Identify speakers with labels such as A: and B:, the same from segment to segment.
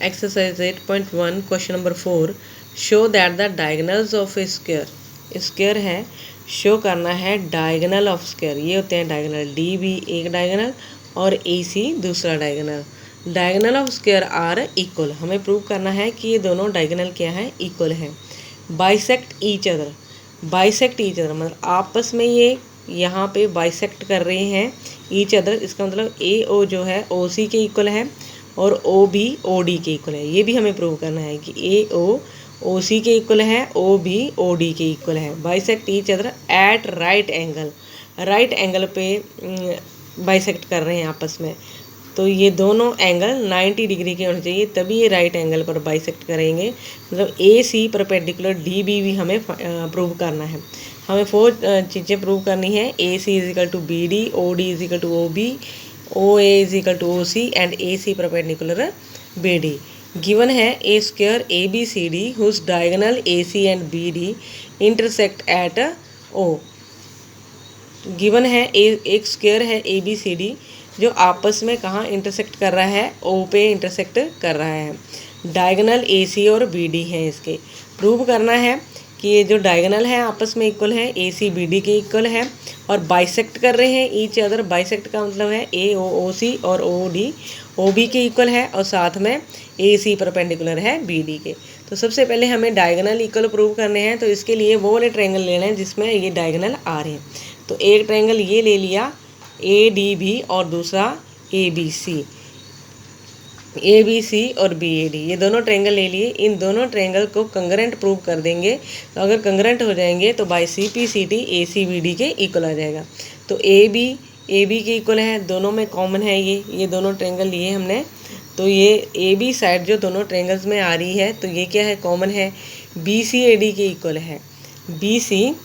A: Exercise 8.1 question number 4 show that the diagonals of a square है, show करना है diagonal of square. ये होते हैं डायगनल, डी बी एक डायगनल और ए सी दूसरा diagonal. Diagonal of square are equal, हमें प्रूव करना है कि ये दोनों डायगनल क्या है, इक्वल है। Bisect each other, bisect each other मतलब आपस में ये यहाँ पे बाइसेक्ट कर रहे हैं ईच अदर। इसका मतलब ए ओ जो है ओ सी के इक्वल है और ओ बी ओ डी के इक्वल है। ये भी हमें प्रूव करना है कि ए ओ सी के इक्वल है, ओ बी ओ डी के इक्वल है। Bisect each other at right angle, right angle पे बाइसेक्ट कर रहे हैं आपस में। तो ये दोनों एंगल 90 डिग्री के होने चाहिए, तभी ये राइट एंगल पर बाइसेक्ट करेंगे। मतलब ए सी परपेंडिकुलर डी बी भी हमें प्रूव करना है। हमें 4 चीज़ें प्रूव करनी है। A C is equal to B D, O D is equal to O B, O A is equal to O C and A C perpendicular B D. Given है a square A B C D whose diagonal A C and B D intersect at O. Given है एक square है ए B C D जो आपस में कहाँ intersect कर रहा है, ओ पे इंटरसेक्ट कर रहा है। डायगनल ए सी और बी डी हैं इसके। प्रूव करना है कि ये जो डायगनल है आपस में इक्वल है, ए सी बी डी के इक्वल है और बाइसेक्ट कर रहे हैं ईच अदर। बाइसेक्ट का मतलब है ए ओ सी और ओ डी ओ बी के इक्वल है और साथ में ए सी परपेंडिकुलर है बी डी के। तो सबसे पहले हमें डायगनल इक्वल प्रूव करने हैं, तो इसके लिए वो वाले ट्रायंगल लेना है जिसमें ये डायगनल आ रहे हैं। तो एक ट्रायंगल ये ले लिया ए डी बी और दूसरा ए बी सी और बी ए डी, ये दोनों ट्रायंगल ले लिए। इन दोनों ट्रायंगल को कंग्रेंट प्रूव कर देंगे। तो अगर कंग्रेंट हो जाएंगे तो by C P C T A C B D के इक्वल आ जाएगा। तो ए बी के इक्वल है, दोनों में कॉमन है ये दोनों ट्रायंगल लिए हमने। तो ये ए बी साइड जो दोनों ट्रायंगल्स में आ रही है, तो ये क्या है, कॉमन है। बी सी ए डी के इक्वल है, बी सी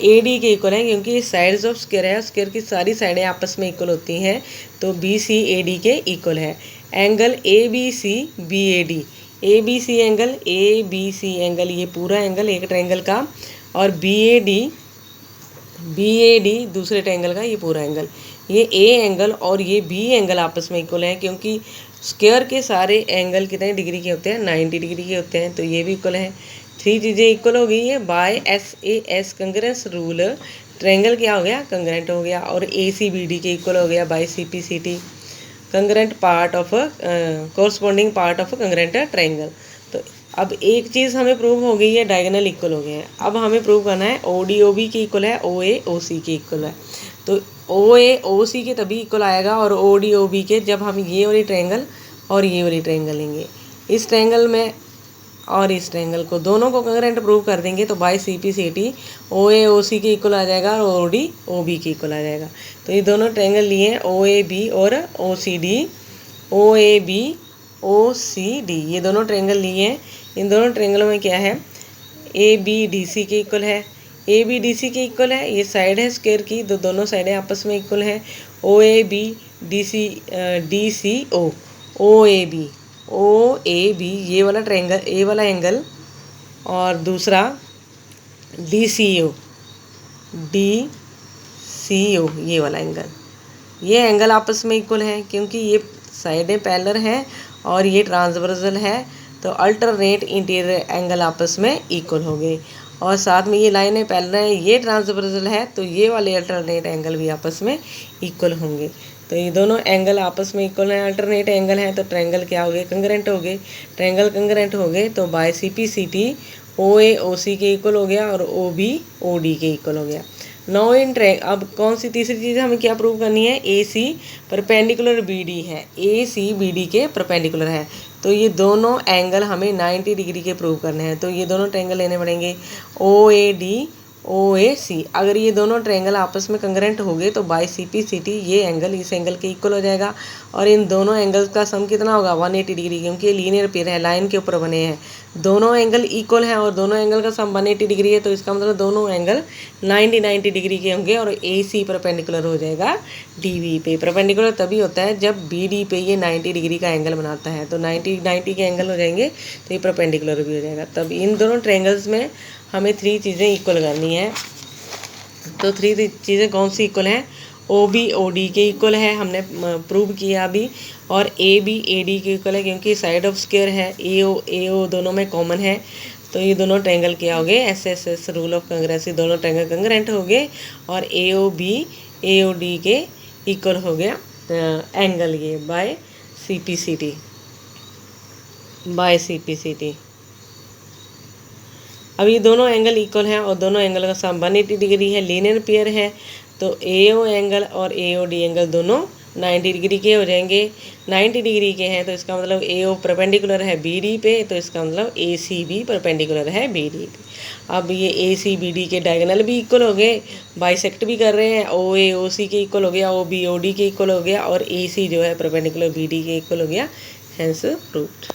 A: ए डी के इक्वल है क्योंकि ये साइड्स ऑफ स्क्वायर है, स्क्वायर की सारी साइडें आपस में इक्वल होती हैं। तो बी सी ए डी के इक्वल है। Angle A B C B A D, A B C angle ये पूरा एंगल एक ट्रायंगल का, और बी ए डी दूसरे ट्रायंगल का ये पूरा एंगल। ये ए एंगल और ये बी एंगल आपस में इक्वल है क्योंकि स्क्वायर के सारे एंगल कितने डिग्री के होते हैं, 90 डिग्री के होते हैं। तो ये भी इक्वल है। 3 चीज़ें इक्वल हो गई है by S A S congruence rule. Triangle क्या हो गया, कंग्रेंट हो गया। और ए सी बी डी के इक्वल हो गया by C P C T, congruent part of corresponding part of congruent triangle. तो अब एक चीज़ हमें प्रूव हो गई है, डायगोनल इक्वल हो गए हैं। अब हमें प्रूव करना है ओ डी ओ बी के इक्वल है, ओ ए ओ सी के इक्वल है। तो ओ ए ओ सी के तभी इक्वल आएगा और ओ डी ओ बी के जब हम ये वाली ट्रायंगल और ये वाली ट्रायंगल लेंगे। इस ट्रायंगल में और इस ट्रायंगल को दोनों को कंग्रेंट प्रूव कर देंगे तो by C P C T O A O C के इक्वल आ जाएगा और ओ डी ओ बी के इक्वल आ जाएगा। तो ये दोनों ट्रायंगल लिए हैं ओ ए बी और O C D, O A B O C D, ये दोनों ट्रायंगल लिए हैं। इन दोनों ट्रायंगलों में क्या है, ए बी डी सी के इक्वल है, ए बी डी सी के इक्वल है। ये साइड है स्क्वायर की, दोनों साइडें आपस में इक्वल हैं। O A B D C O A B ये वाला ट्रायंगल, ए वाला एंगल, और दूसरा डी सी ओ ये वाला एंगल। ये एंगल आपस में इक्वल है क्योंकि ये साइडें पैरेलल हैं और ये ट्रांसवर्सल है। तो अल्टरनेट इंटीरियर एंगल आपस में इक्वल हो गए और साथ में ये लाइनें पैरेलल हैं, ये ट्रांसवर्सल है, तो ये वाले अल्टरनेट एंगल भी आपस में इक्वल होंगे। तो ये दोनों एंगल आपस में इक्वल हैं, अल्टरनेट एंगल हैं। तो ट्रायंगल क्या हो गए, कंग्रेंट हो गए। ट्रायंगल कंग्रेंट हो गए तो by C P C T O A O C के इक्वल हो गया और ओ बी ओ डी के इक्वल हो गया। नो इन अब कौन सी तीसरी चीज़ हमें क्या प्रूव करनी है, A C perpendicular B D है, ए सी बी डी के परपेंडिकुलर है। तो ये दोनों एंगल हमें 90 डिग्री के प्रूव करने हैं। तो ये दोनों ट्रायंगल लेने पड़ेंगे ओ ए डी ओ ए सी। अगर ये दोनों ट्रायंगल आपस में कंग्रेंट हो गए तो by C P C T ये एंगल इस एंगल के इक्वल हो जाएगा और इन दोनों एंगल्स का सम कितना होगा, 180 डिग्री, क्योंकि ये लीनियर पेयर है, लाइन के ऊपर बने हैं। दोनों एंगल इक्वल हैं और दोनों एंगल का सम 180 डिग्री है। तो इसका मतलब दोनों एंगल 90 डिग्री के होंगे और ए सी परपेंडिकुलर हो जाएगा डी बी पे। परपेंडिकुलर तभी होता है जब बी डी पे ये 90 डिग्री का एंगल बनाता है। तो 90 के एंगल हो जाएंगे तो ये परपेंडिकुलर भी हो जाएगा। तब इन दोनों ट्रायंगल्स में हमें 3 चीज़ें इक्वल करनी है। तो 3 चीज़ें कौन सी इक्वल हैं, ओ बी ओ डी के इक्वल है, हमने प्रूव किया अभी। और ए बी ए डी के इक्वल है, क्योंकि साइड ऑफ स्क्वायर है, ए ओ दोनों में कॉमन है, तो ये दोनों ट्रायंगल क्या हो गए, S S S rule of congruency, दोनों ट्रायंगल कंग्रेंट हो गए। और A O B A O D के इक्वल हो गया एंगल ये by C P C T, by C P C T. अब ये दोनों एंगल इक्वल हैं और दोनों एंगल का सम 180 डिग्री है, लीनियर पेयर है, तो ए ओ एंगल और ए ओ डी एंगल दोनों 90 डिग्री के हो जाएंगे। 90 डिग्री के हैं तो इसका मतलब ए ओ परपेंडिकुलर है बी डी पे, तो इसका मतलब ए सी बी परपेंडिकुलर है बी डी पे। अब ये ए सी बी डी के डायगोनल भी इक्वल हो गए, बाइसेक्ट भी कर रहे हैं, ओ ए ओ सी के इक्वल हो गया, ओ बी ओ डी के इक्वल हो गया, और ए सी जो है परपेंडिकुलर बी डी के इक्वल हो गया, हेंस प्रूव्ड।